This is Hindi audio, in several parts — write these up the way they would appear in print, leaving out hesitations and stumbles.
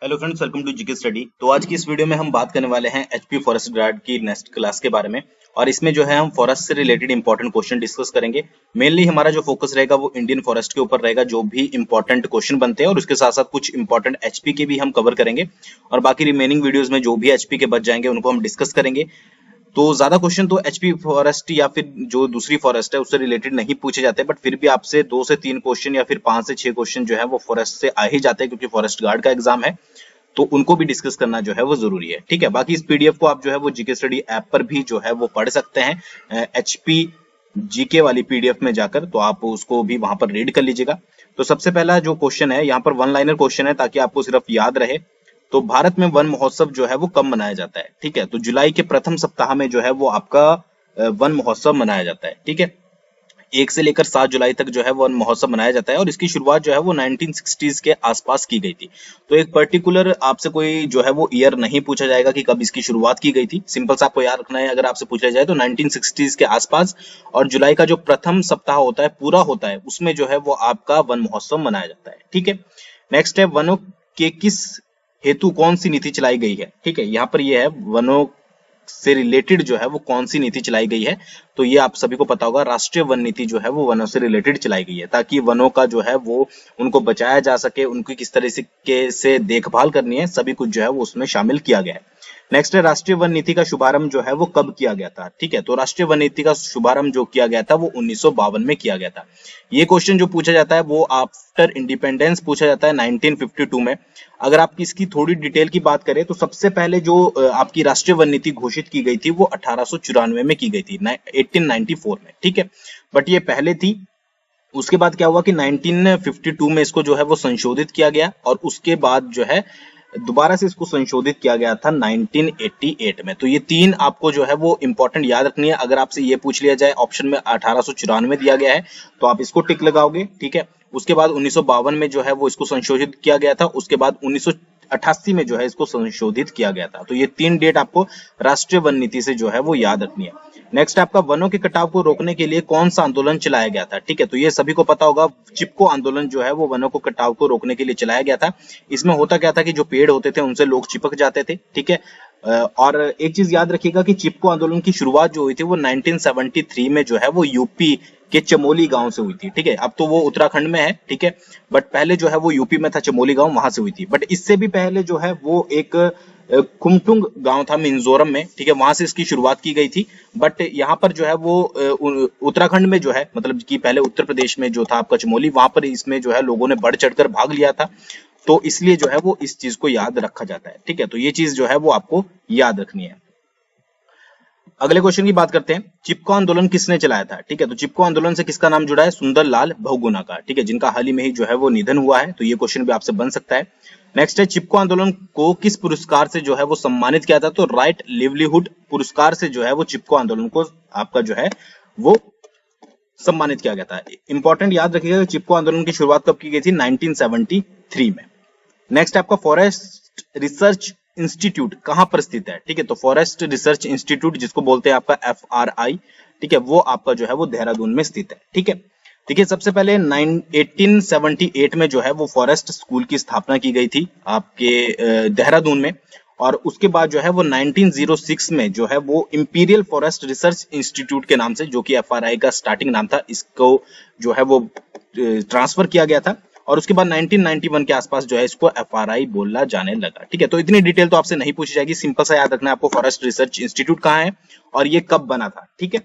Hello friends, welcome to GK study. तो आज की इस वीडियो में हम बात करने वाले हैं एचपी फॉरेस्ट गार्ड की नेक्स्ट क्लास के बारे में। और इसमें जो है हम फॉरेस्ट से रिलेटेड इंपॉर्टेंट क्वेश्चन डिस्कस करेंगे। मेनली हमारा जो फोकस रहेगा वो इंडियन फॉरेस्ट के ऊपर रहेगा, जो भी इंपॉर्टेंट क्वेश्चन बनते हैं, और उसके साथ साथ कुछ इंपॉर्टेंट एचपी के भी हम कवर करेंगे। और बाकी रिमेनिंग वीडियोज में जो भी एचपी के बच जाएंगे उनको हम डिस्कस करेंगे। तो ज्यादा क्वेश्चन तो एचपी फॉरेस्ट या फिर जो दूसरी फॉरेस्ट है उससे रिलेटेड नहीं पूछे जाते, बट फिर भी आपसे 2 से 3 क्वेश्चन या फिर 5 से 6 क्वेश्चन जो है वो फॉरेस्ट से आ ही जाते हैं, क्योंकि फॉरेस्ट गार्ड का एग्जाम है। तो उनको भी डिस्कस करना जो है वो जरूरी है। ठीक है, बाकी इस पीडीएफ को आप जो है वो जीके स्टडी ऐप पर भी जो है वो पढ़ सकते हैं। एचपी जीके वाली पीडीएफ में जाकर तो आप उसको भी वहां पर रीड कर लीजिएगा। तो सबसे पहला जो क्वेश्चन है यहाँ पर वन लाइनर क्वेश्चन है, ताकि आपको सिर्फ याद रहे। तो भारत में वन महोत्सव जो है वो कब मनाया जाता है? ठीक है, तो जुलाई के प्रथम सप्ताह में जो है वो आपका वन महोत्सव मनाया जाता है। ठीक है, 1 से लेकर 7 जुलाई तक जो है वन महोत्सव मनाया जाता है, और इसकी शुरुआत जो है वो 1960s के आसपास की गई थी। तो एक पर्टिकुलर आपसे कोई जो है वो ईयर नहीं पूछा जाएगा कि कब इसकी शुरुआत की गई थी। सिंपल सा आपको याद रखना है, अगर आपसे पूछा जाए तो 1960s के आसपास, और जुलाई का जो प्रथम सप्ताह होता है, पूरा होता है, उसमें जो है वो आपका वन महोत्सव मनाया जाता है। ठीक है, नेक्स्ट है वनों के किस हेतु कौन सी नीति चलाई गई है? ठीक है, यहाँ पर यह है वनों से रिलेटेड जो है वो कौन सी नीति चलाई गई है। तो ये आप सभी को पता होगा, राष्ट्रीय वन नीति जो है वो वनों से रिलेटेड चलाई गई है, ताकि वनों का जो है वो उनको बचाया जा सके, उनकी किस तरह से देखभाल करनी है, सभी कुछ जो है वो उसमें शामिल किया गया है। नेक्स्ट है राष्ट्रीय वन नीति का शुभारंभ जो है वो कब किया गया था? ठीक है, तो राष्ट्रीय वन नीति का शुभारंभ जो किया गया था वो 1952 में किया गया था। ये क्वेश्चन जो पूछा जाता है वो आफ्टर इंडिपेंडेंस पूछा जाता है 1952 में। अगर आप इसकी थोड़ी डिटेल की बात करें तो सबसे पहले जो आपकी राष्ट्रीय वन नीति घोषित की गई थी वो 1894 में की गई थी, 1894 में। ठीक है, बट ये पहले थी। उसके बाद क्या हुआ कि 1952 में इसको जो है वो संशोधित किया गया, और उसके बाद जो है दोबारा से इसको संशोधित किया गया था 1988 में। तो ये तीन आपको जो है वो इंपॉर्टेंट याद रखनी है। अगर आपसे ये पूछ लिया जाए ऑप्शन में 1894 दिया गया है तो आप इसको टिक लगाओगे। ठीक है, उसके बाद 1952 में जो है वो इसको संशोधित किया गया था, उसके बाद 1988 में जो है इसको संशोधित किया गया था। तो ये तीन डेट आपको राष्ट्रीय वन नीति से जो है वो याद रखनी है। नेक्स्ट आपका वनों के कटाव को रोकने के लिए कौन सा आंदोलन चलाया गया था? ठीक है, तो ये सभी को पता होगा, चिपको आंदोलन जो है वो वनों को कटाव को रोकने के लिए चलाया गया था। इसमें होता क्या था कि जो पेड़ होते थे उनसे लोग चिपक जाते थे। ठीक है, और एक चीज याद रखिएगा कि चिपको आंदोलन की शुरुआत जो हुई थी वो 1973 में जो है वो यूपी के चमोली गांव से हुई थी। ठीक है, अब तो वो उत्तराखंड में है। ठीक है, बट पहले जो है वो यूपी में था, चमोली गांव, वहां से हुई थी। बट इससे भी पहले जो है वो एक कुमटुंग गांव था मिजोरम में। ठीक है, वहां से इसकी शुरुआत की गई थी। बट यहाँ पर जो है वो उत्तराखंड में जो है, मतलब कि पहले उत्तर प्रदेश में जो था आपका चमोली, वहां पर इसमें जो है लोगों ने बढ़ चढ़कर भाग लिया था। तो इसलिए जो है वो इस चीज को याद रखा जाता है। ठीक है, तो ये चीज जो है वो आपको याद रखनी है। अगले क्वेश्चन की बात करते हैं, चिपको आंदोलन किसने चलाया था? ठीक है, तो चिपको आंदोलन से किसका नाम जुड़ा है? सुंदरलाल बहुगुणा का। ठीक है, जिनका हाल ही में ही जो है वो निधन हुआ है। तो ये क्वेश्चन भी आपसे बन सकता है। नेक्स्ट है चिपको आंदोलन को किस पुरस्कार से जो है वो सम्मानित किया था? तो राइट लिवलीहुड पुरस्कार से जो है वो चिपको आंदोलन को आपका जो है वो सम्मानित किया गया था। इंपॉर्टेंट याद रखिएगा, चिपको आंदोलन की शुरुआत कब की गई थी? 1973 में। नेक्स्ट आपका फॉरेस्ट रिसर्च इंस्टीट्यूट कहां पर स्थित है? ठीक है, तो फॉरेस्ट रिसर्च इंस्टीट्यूट जिसको बोलते हैं आपका FRI, ठीक है, वो आपका जो है वो देहरादून में स्थित है। ठीक है, देखिए सबसे पहले 1878 में जो है वो फॉरेस्ट स्कूल की स्थापना की गई थी आपके देहरादून में, और उसके बाद जो है वो 1906 में जो है वो इंपीरियल फॉरेस्ट रिसर्च इंस्टीट्यूट के नाम से, जो कि FRI का स्टार्टिंग नाम था, इसको जो है वो ट्रांसफर किया गया था। और उसके बाद 1991 के आसपास जो है इसको FRI बोला जाने लगा। ठीक है, तो इतनी डिटेल तो आपसे नहीं पूछी जाएगी, सिंपल सा याद रखना है आपको फॉरेस्ट रिसर्च इंस्टीट्यूट कहाँ है और ये कब बना था। ठीक है,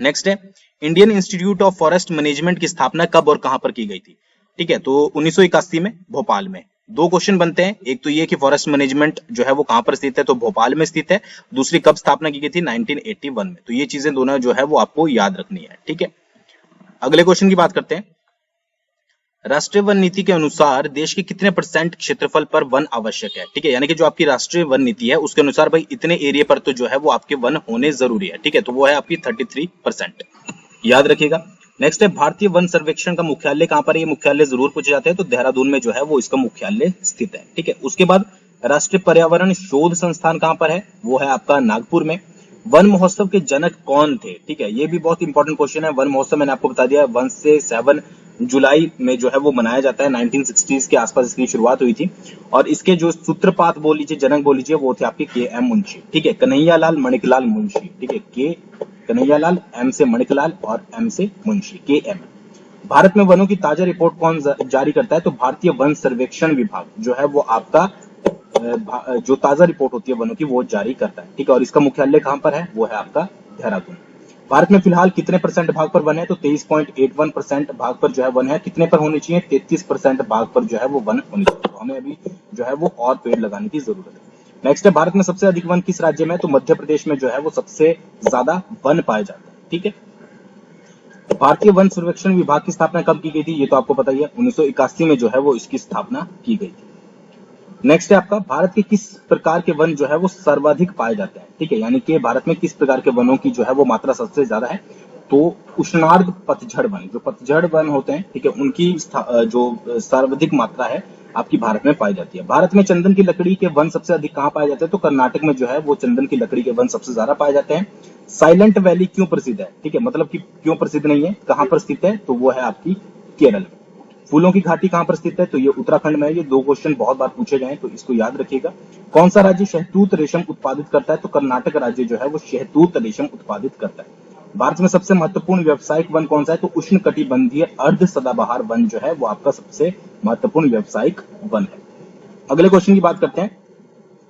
नेक्स्ट है Indian institute of forest management की स्थापना कब और कहां पर की गई थी? ठीक है, तो 1981 में भोपाल में। दो क्वेश्चन बनते हैं, एक तो ये कि फॉरेस्ट मैनेजमेंट जो है वो कहां पर स्थित है, तो भोपाल में स्थित है। दूसरी कब स्थापना की गई थी? 1981 में। तो ये चीजें दोनों जो है वो आपको याद रखनी है। ठीक है, अगले क्वेश्चन की बात करते हैं, राष्ट्रीय वन नीति के अनुसार देश के कितने % क्षेत्रफल पर वन आवश्यक है? ठीक है, यानी कि जो आपकी राष्ट्रीय वन नीति है उसके अनुसार भाई इतने एरिया पर तो जो है वो आपके वन होने जरूरी है। ठीक है, तो वो है आपकी 33%, याद रखिएगा। नेक्स्ट है भारतीय वन सर्वेक्षण का मुख्यालय कहां पर है? ये मुख्यालय जरूर पूछे जाते हैं, तो देहरादून में जो है वो इसका मुख्यालय स्थित है। ठीक है, उसके बाद राष्ट्रीय पर्यावरण शोध संस्थान कहां पर है? वो है आपका नागपुर में। वन महोत्सव के जनक कौन थे? ठीक है, ये भी बहुत इंपॉर्टेंट क्वेश्चन है। वन महोत्सव मैंने आपको बता दिया 1 से 7 जुलाई में जो है वो मनाया जाता है। 1960s के आसपास इसकी शुरुआत हुई थी और इसके जो सूत्रपात बोल लीजिए, जनक बोल लीजिए, वो थे आपके के एम मुंशी, ठीक है, कन्हैयालाल मणिकलाल मुंशी, ठीक है, के कन्हैयालाल, एम से मणिकलाल और एम से मुंशी, के एम। भारत में वनों की ताजा रिपोर्ट कौन जारी करता है? तो भारतीय वन सर्वेक्षण विभाग जो है वो आपका जो ताजा रिपोर्ट होती है वनों की वो जारी करता है, ठीक है। और इसका मुख्यालय कहां पर है? वो है आपका देहरादून। भारत में फिलहाल कितने परसेंट भाग पर वन है? तो 23.81% भाग पर जो है वन है। कितने पर होने चाहिए? 33% भाग पर जो है वो वन होने चाहिए। तो हमें अभी जो है वो और पेड़ लगाने की जरूरत है। नेक्स्ट है, भारत में सबसे अधिक वन किस राज्य में है? तो मध्य प्रदेश में जो है वो सबसे ज्यादा वन पाए जाते हैं, ठीक है। भारतीय वन सर्वेक्षण विभाग की स्थापना कब की गई थी? ये तो आपको पता ही है, 1981 में जो है वो इसकी स्थापना की गई थी। नेक्स्ट है आपका, भारत के किस प्रकार के वन जो है वो सर्वाधिक पाए जाते हैं, ठीक है, यानी कि भारत में किस प्रकार के वनों की जो है वो मात्रा सबसे ज्यादा है? तो उष्णार्ध पतझड़ वन, जो पतझड़ वन होते हैं, ठीक है, उनकी जो सर्वाधिक मात्रा है आपकी भारत में पाई जाती है। भारत में चंदन की लकड़ी के वन सबसे अधिक कहां पाए जाते हैं? तो कर्नाटक में जो है वो चंदन की लकड़ी के वन सबसे ज्यादा पाए जाते हैं। साइलेंट वैली क्यों प्रसिद्ध है? ठीक है, मतलब कि क्यों प्रसिद्ध नहीं है, कहां पर स्थित है? तो वो है आपकी केरल में। फूलों की घाटी कहां पर स्थित है? तो ये उत्तराखंड में है। ये दो क्वेश्चन बहुत बार पूछे गए हैं तो इसको याद रखिएगा। कौन सा राज्य शहतूत रेशम उत्पादित करता है? तो कर्नाटक राज्य जो है वो शहतूत रेशम उत्पादित करता है। भारत में सबसे महत्वपूर्ण व्यावसायिक वन कौन सा है? तो उष्ण कटिबंधीय अर्ध सदाबहार वन जो है वो आपका सबसे महत्वपूर्ण व्यावसायिक वन है। अगले क्वेश्चन की बात करते हैं।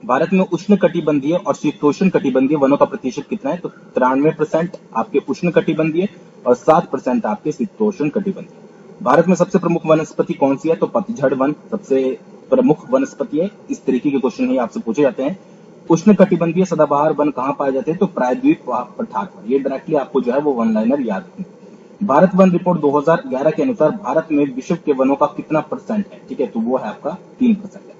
भारत में उष्ण कटिबंधीय और शीतोष्ण कटिबंधीय वनों का प्रतिशत कितना है? तो 93% आपके उष्ण कटिबंधीय और 7% आपके शीतोष्ण कटिबंधीय। भारत में सबसे प्रमुख वनस्पति कौन सी है? तो पतझड़ वन सबसे प्रमुख वनस्पति है। इस तरीके के क्वेश्चन ही आपसे पूछे जाते हैं। उष्ण कटिबंधीय सदाबहार वन कहां पाए जाते हैं? तो प्रायद्वीप पठार पर। ये डायरेक्टली आपको जो है वो वन लाइनर याद रखना। भारत वन रिपोर्ट 2011 के अनुसार भारत में विश्व के वनों का कितना परसेंट है? ठीक है, तो वो है आपका 3% है।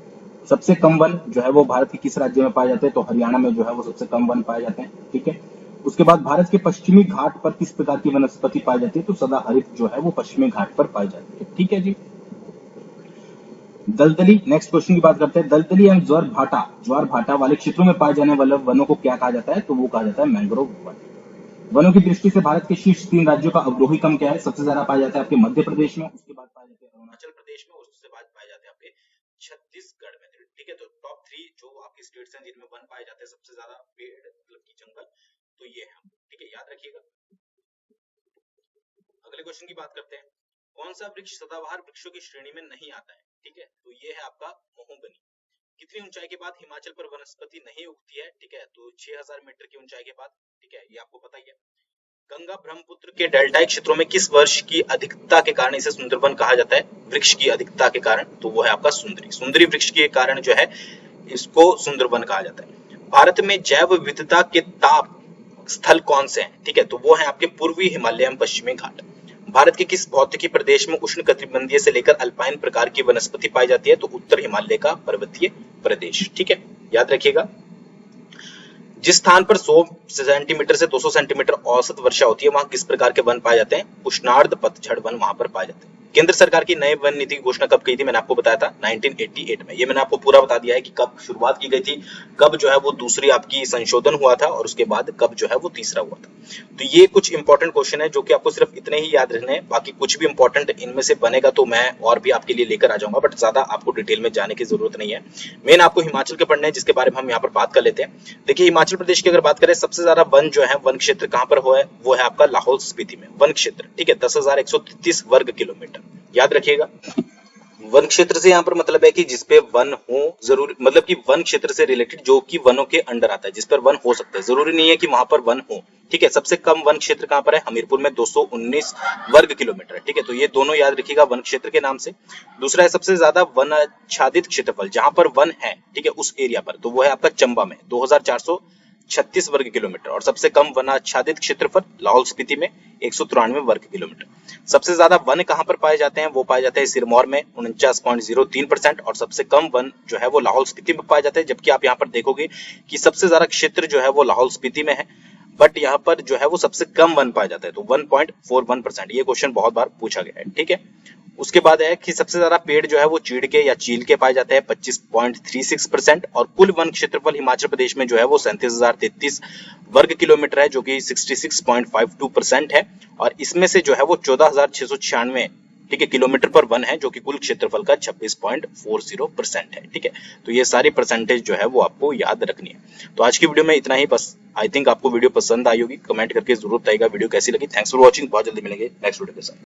सबसे कम वन जो है वो भारत के किस राज्य में पाए जाते हैं? तो हरियाणा में जो है वो सबसे कम वन पाए जाते हैं, ठीक है। उसके बाद भारत के पश्चिमी घाट पर किस प्रकार की वनस्पति पाई जाती है? तो सदाहरित जो है वो पश्चिमी घाट पर पाई जाती है, ठीक है जी। दलदली, नेक्स्ट क्वेश्चन की बात करते हैं। दलदली एवं ज्वार भाटा वाले क्षेत्रों में पाए जाने वाले वनों को क्या कहा जाता है? तो वो कहा जाता है मैंग्रोव वन। वनों की दृष्टि से भारत के शीर्ष 3 राज्यों का अवरोही क्रम क्या है? सबसे ज्यादा पाया जाता है आपके मध्य प्रदेश में, उसके बाद पाया जाता है अरुणाचल प्रदेश में, उसके बाद पाए जाते हैं आपके छत्तीसगढ़ में, ठीक है। तो टॉप 3 जो आपके स्टेट्स हैं जिनमें वन पाए जाते हैं सबसे ज्यादा पेड़ मतलब की जंगल, तो ये है, ठीक है, याद रखिएगा। अगले क्वेश्चन की बात करते हैं। कौन सा वृक्ष सदाबहार वृक्षों की श्रेणी में नहीं आता है? ठीक है, तो ये है आपका महोगनी। कितनी ऊंचाई के बाद हिमाचल पर वनस्पति नहीं उगती है? ठीक है, तो 6000 मीटर की ऊंचाई के बाद, ठीक है, ये आपको पता ही है। गंगा ब्रह्मपुत्र के डेल्टाई क्षेत्रों में किस वर्ष की अधिकता के कारण इसे सुंदरवन कहा जाता है? वृक्ष की अधिकता के कारण, तो वो है आपका सुंदरी वृक्ष के कारण जो है इसको सुंदरवन कहा जाता है। भारत में जैव विविधता के ताप स्थल कौन से हैं? ठीक है, तो वो है आपके पूर्वी हिमालय एवं पश्चिमी घाट। भारत के किस भौतिकी प्रदेश में उष्ण कटिबंधीय से लेकर अल्पाइन प्रकार की वनस्पति पाई जाती है? तो उत्तर हिमालय का पर्वतीय प्रदेश, ठीक है, याद रखिएगा। जिस स्थान पर 100 सेंटीमीटर से 200 सेंटीमीटर औसत वर्षा होती है वहां किस प्रकार के वन पाए जाते हैं? उष्णार्ध पतझड़ वन वहां पर पाए जाते हैं। केंद्र सरकार की नए वन नीति की घोषणा कब की थी? मैंने आपको बताया था 1988 में। ये मैंने आपको पूरा बता दिया है कि कब शुरुआत की गई थी, कब जो है वो दूसरी आपकी संशोधन हुआ था और उसके बाद कब जो है वो तीसरा हुआ था। तो ये कुछ इंपॉर्टेंट क्वेश्चन है जो कि आपको सिर्फ इतने ही याद रखने हैं। बाकी कुछ भी इंपॉर्टेंट इनमें से बनेगा तो मैं और भी आपके लिए लेकर आ जाऊंगा, बट ज्यादा आपको डिटेल में जाने की जरूरत नहीं है। मेन आपको हिमाचल के पढ़ने हैं जिसके बारे में हम यहाँ पर बात कर लेते हैं। देखिए, हिमाचल प्रदेश की अगर बात करें सबसे ज्यादा वन जो है वन क्षेत्र कहां पर हुआ है? वो है आपका लाहौल स्पीति में वन क्षेत्र, ठीक है, 10,133 वर्ग किलोमीटर, याद रखिएगा। वन क्षेत्र से यहाँ पर मतलब है कि जिसपे वन हो, जरूरी मतलब कि वन क्षेत्र से रिलेटेड जो कि वनों के अंडर आता है, जिस पर वन हो सकता है, जरूरी नहीं है कि वहां पर वन हो, ठीक है। सबसे कम वन क्षेत्र कहां पर है? हमीरपुर में 219 वर्ग किलोमीटर, ठीक है। तो ये दोनों याद रखिएगा वन क्षेत्र के नाम से। दूसरा है सबसे ज्यादा वन आच्छादित क्षेत्रफल, जहां पर वन है, ठीक है, उस एरिया पर, तो वो है आपका चंबा में 2436 वर्ग किलोमीटर। और सबसे कम वन आच्छादित क्षेत्रफल लाहौल स्पीति में 193 वर्ग किलोमीटर। सबसे ज्यादा वन कहां पर पाए जाते हैं? वो पाए जाते हैं सिरमौर में 49.03%। और सबसे कम वन जो है वो लाहौल स्पीति में पाए जाते हैं, जबकि आप यहाँ पर देखोगे कि सबसे ज्यादा क्षेत्र जो है वो लाहौल स्पीति में है, बट यहाँ पर जो है वो सबसे कम वन पाया जाता है, तो 1.41%। ये क्वेश्चन बहुत बार पूछा गया है, ठीक है। उसके बाद है कि सबसे ज्यादा पेड़ जो है वो चीड़ के या चील के पाए जाते हैं 25.36%। और कुल वन क्षेत्रफल हिमाचल प्रदेश में जो है वो 37,033 वर्ग किलोमीटर है, जो कि 66.52% है। और इसमें से जो है वो 14,696 ठीक है, किलोमीटर पर वन है, जो कि कुल क्षेत्रफल का 26.40% है। ठीक है, तो ये सारी परसेंटेज जो है वो आपको याद रखनी है। तो आज की वीडियो में इतना ही, बस आई थिंक आपको वीडियो पसंद आई होगी, कमेंट करके जरूर बताइएगा वीडियो कैसी लगी। थैंक्स फॉर वॉचिंग, बहुत जल्दी मिलेंगे नेक्स्ट वीडियो के साथ।